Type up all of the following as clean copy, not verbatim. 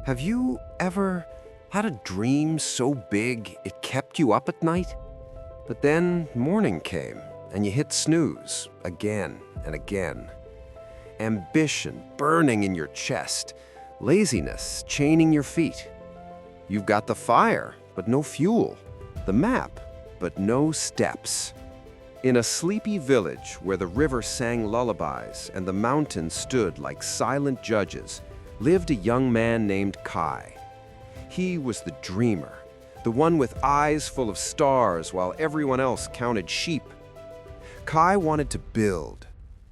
Have you ever had a dream so big it kept you up at night? But then morning came and you hit snooze again and again. Ambition burning in your chest, laziness chaining your feet. You've got the fire, but no fuel, the map, but no steps. In a sleepy village where the river sang lullabies and the mountains stood like silent judges, lived a young man named Kai. He was the dreamer, the one with eyes full of stars while everyone else counted sheep. Kai wanted to build,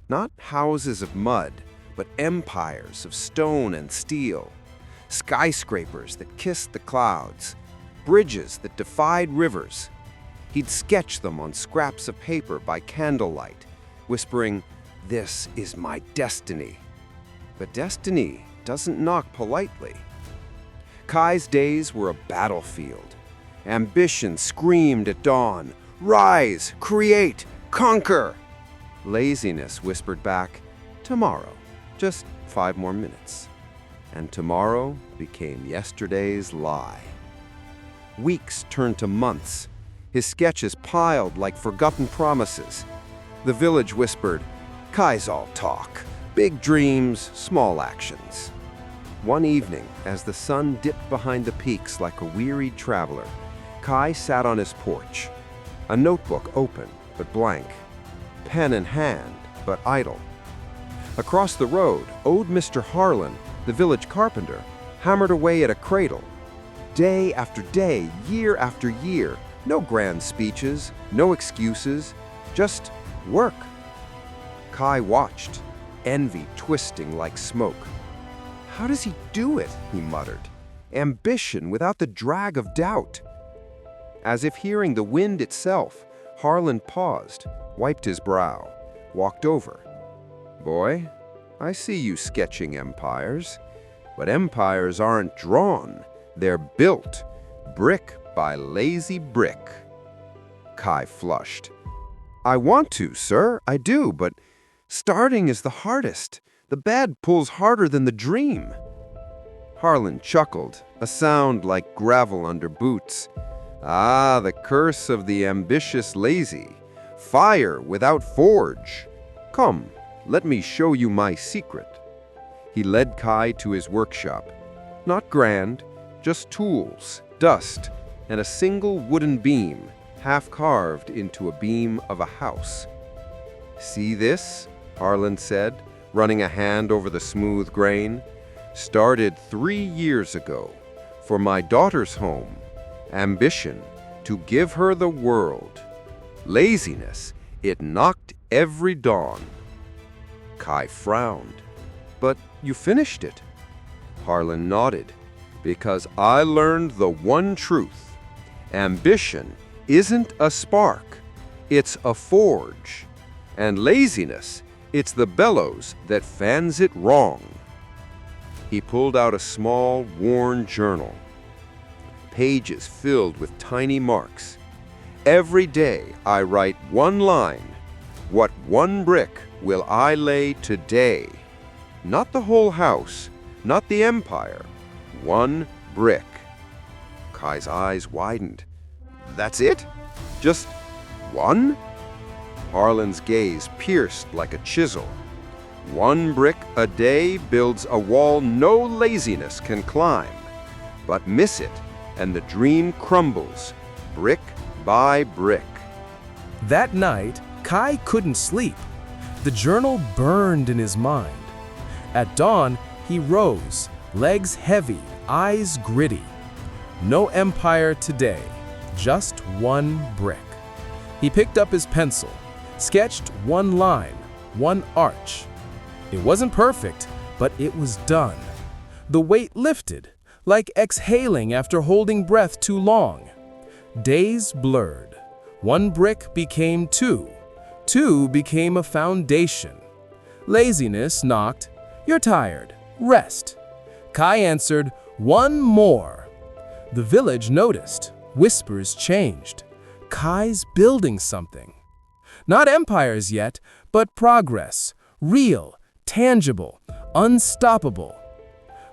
not houses of mud, but empires of stone and steel, skyscrapers that kissed the clouds, bridges that defied rivers. He'd sketch them on scraps of paper by candlelight, whispering, "This is my destiny." But destiny doesn't knock politely. Kai's days were a battlefield. Ambition screamed at dawn, "Rise, create, conquer!" Laziness whispered back, "Tomorrow, just 5 more minutes." And tomorrow became yesterday's lie. Weeks turned to months. His sketches piled like forgotten promises. The village whispered, "Kai's all talk, big dreams, small actions." One evening, as the sun dipped behind the peaks like a wearied traveler, Kai sat on his porch, a notebook open but blank, pen in hand but idle. Across the road, old Mr. Harlan, the village carpenter, hammered away at a cradle. Day after day, year after year, no grand speeches, no excuses, just work. Kai watched, envy twisting like smoke. "How does he do it?" he muttered. "Ambition without the drag of doubt." As if hearing the wind itself, Harlan paused, wiped his brow, walked over. "Boy, I see you sketching empires, but empires aren't drawn, they're built, brick by lazy brick." Kai flushed. "I want to, sir, I do, but starting is the hardest. The bed pulls harder than the dream." Harlan chuckled, a sound like gravel under boots. "Ah, the curse of the ambitious lazy. Fire without forge. Come, let me show you my secret." He led Kai to his workshop. Not grand, just tools, dust, and a single wooden beam, half carved into a beam of a house. "See this?" Harlan said, running a hand over the smooth grain. "Started 3 years ago, for my daughter's home. Ambition, to give her the world. Laziness, it knocked every dawn." Kai frowned. "But you finished it." Harlan nodded. "Because I learned the one truth. Ambition isn't a spark, it's a forge. And laziness, it's the bellows that fans it wrong." He pulled out a small, worn journal. Pages filled with tiny marks. "Every day I write one line. What one brick will I lay today? Not the whole house, not the empire. One brick." Kai's eyes widened. "That's it? Just one?" Harlan's gaze pierced like a chisel. "One brick a day builds a wall no laziness can climb. But miss it, and the dream crumbles, brick by brick." That night, Kai couldn't sleep. The journal burned in his mind. At dawn, he rose, legs heavy, eyes gritty. No empire today, just one brick. He picked up his pencil, sketched one line, one arch. It wasn't perfect, but it was done. The weight lifted, like exhaling after holding breath too long. Days blurred. One brick became two. Two became a foundation. Laziness knocked, "You're tired, rest." Kai answered, "One more." The village noticed. Whispers changed. Kai's building something. Not empires yet, but progress, real, tangible, unstoppable.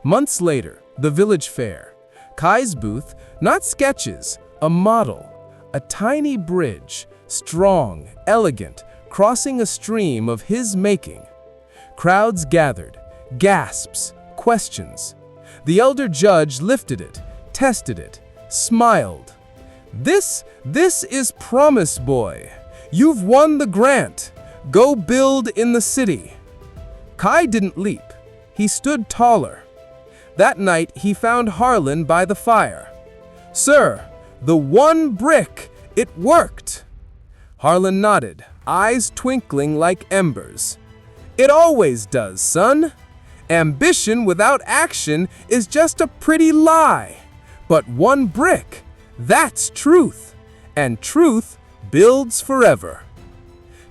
Months later, The village fair. Kai's booth, not sketches, a model. A tiny bridge, strong, elegant, crossing a stream of his making. Crowds gathered, gasps, questions. The elder judge lifted it, tested it, smiled. This is promise, boy. You've won the grant. Go build in the city. Kai didn't leap. He stood taller. That night he found Harlan by the fire. Sir, the one brick, it worked. Harlan nodded, eyes twinkling like embers. It always does, son. Ambition without action is just a pretty lie. But one brick, that's truth. And truth builds forever.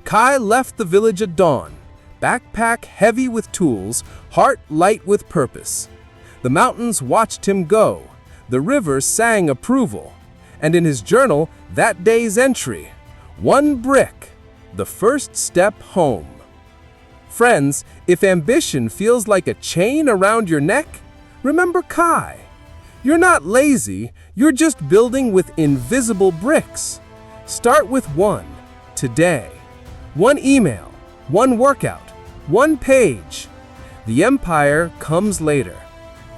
Kai left the village at dawn, backpack heavy with tools, heart light with purpose. The mountains watched him go. The river sang approval. And in his journal, that day's entry, one brick, the first step home. Friends, if ambition feels like a chain around your neck, remember Kai. You're not lazy, you're just building with invisible bricks. Start with one, today. One email, one workout, one page. The empire comes later.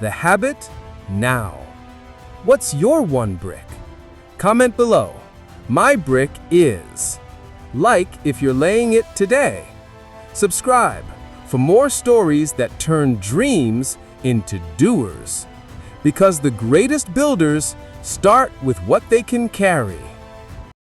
The habit, now. What's your one brick? Comment below. My brick is. Like if you're laying it today. Subscribe for more stories that turn dreams into doers. Because the greatest builders start with what they can carry.